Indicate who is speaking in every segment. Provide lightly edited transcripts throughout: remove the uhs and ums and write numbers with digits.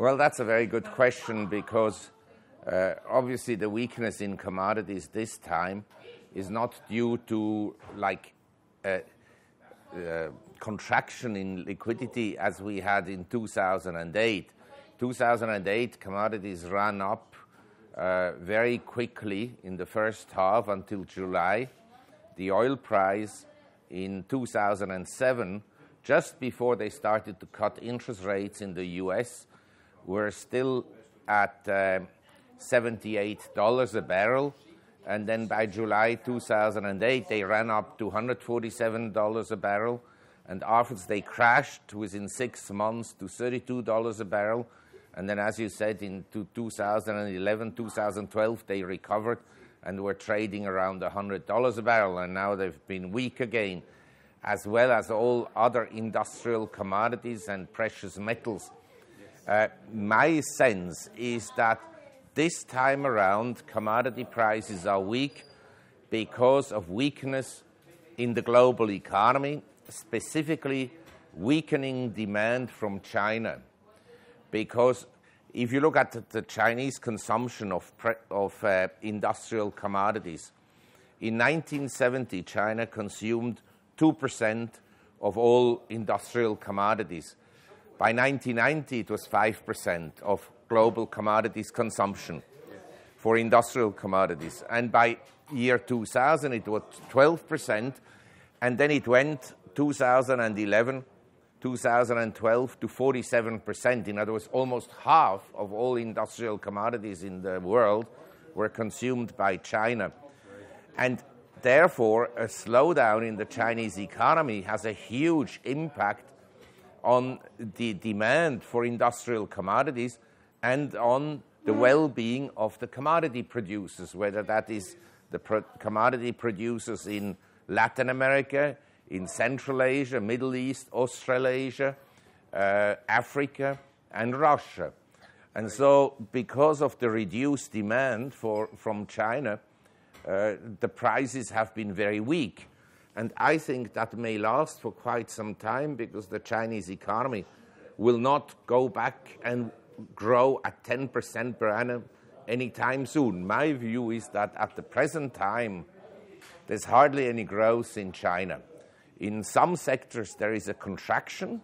Speaker 1: Well, that's a very good question because obviously the weakness in commodities this time is not due to contraction in liquidity as we had in 2008. 2008, commodities ran up very quickly in the first half until July. The oil price in 2007, just before they started to cut interest rates in the US, were still at $78 a barrel. And then by July 2008, they ran up to $147 a barrel. And afterwards, they crashed within 6 months to $32 a barrel. And then, as you said, in 2011, 2012, they recovered and were trading around $100 a barrel. And now they've been weak again, as well as all other industrial commodities and precious metals. My sense is that this time around, commodity prices are weak because of weakness in the global economy, specifically weakening demand from China. Because if you look at the Chinese consumption of industrial commodities, in 1970, China consumed 2% of all industrial commodities. By 1990, it was 5% of global commodities consumption for industrial commodities. And by year 2000, it was 12%. And then it went 2011, 2012 to 47%. In other words, almost half of all industrial commodities in the world were consumed by China. And therefore, a slowdown in the Chinese economy has a huge impact on the demand for industrial commodities and on the well-being of the commodity producers, whether that is the commodity producers in Latin America, in Central Asia, Middle East, Australasia, Africa, and Russia. And so because of the reduced demand from China, the prices have been very weak. And I think that may last for quite some time because the Chinese economy will not go back and grow at 10% per annum anytime soon. My view is that at the present time, there's hardly any growth in China. In some sectors, there is a contraction.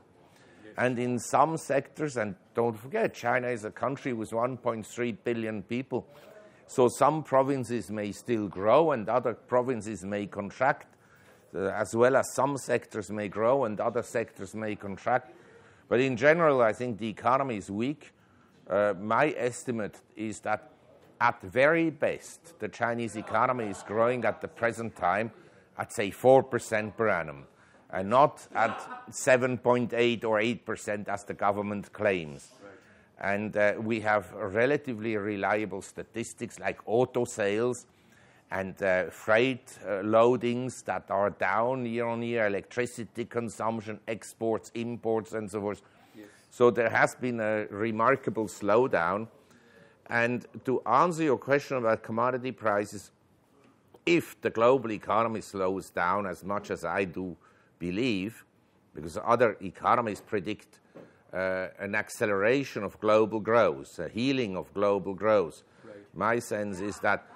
Speaker 1: And in some sectors, and don't forget, China is a country with 1.3 billion people. So some provinces may still grow and other provinces may contract, as well as some sectors may grow and other sectors may contract. But in general, I think the economy is weak. My estimate is that at very best, the Chinese economy is growing at the present time at, say, 4% per annum, and not at 7.8 or 8% as the government claims. And we have relatively reliable statistics like auto sales and freight loadings that are down year on year, electricity consumption, exports, imports, and so forth. Yes. So there has been a remarkable slowdown. And to answer your question about commodity prices, if the global economy slows down as much as I do believe, because other economists predict an acceleration of global growth, a healing of global growth. Right. My sense is that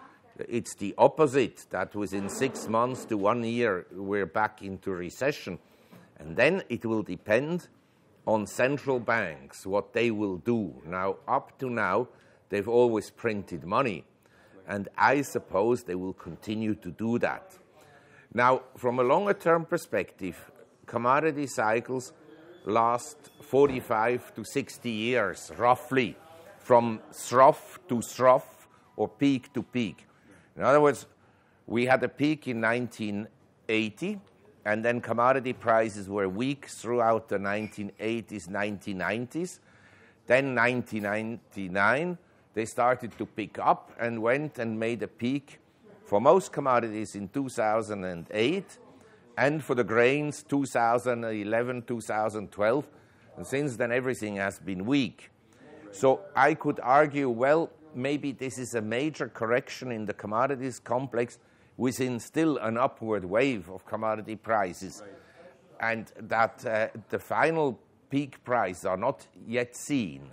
Speaker 1: it's the opposite, that within 6 months to 1 year, we're back into recession. And then it will depend on central banks, what they will do. Now, up to now, they've always printed money. And I suppose they will continue to do that. Now, from a longer-term perspective, commodity cycles last 45 to 60 years, roughly, from trough to trough or peak to peak. In other words, we had a peak in 1980, and then commodity prices were weak throughout the 1980s, 1990s. Then 1999, they started to pick up and went and made a peak for most commodities in 2008, and for the grains 2011, 2012, and since then everything has been weak. So I could argue, well, maybe this is a major correction in the commodities complex within still an upward wave of commodity prices, and that the final peak prices are not yet seen.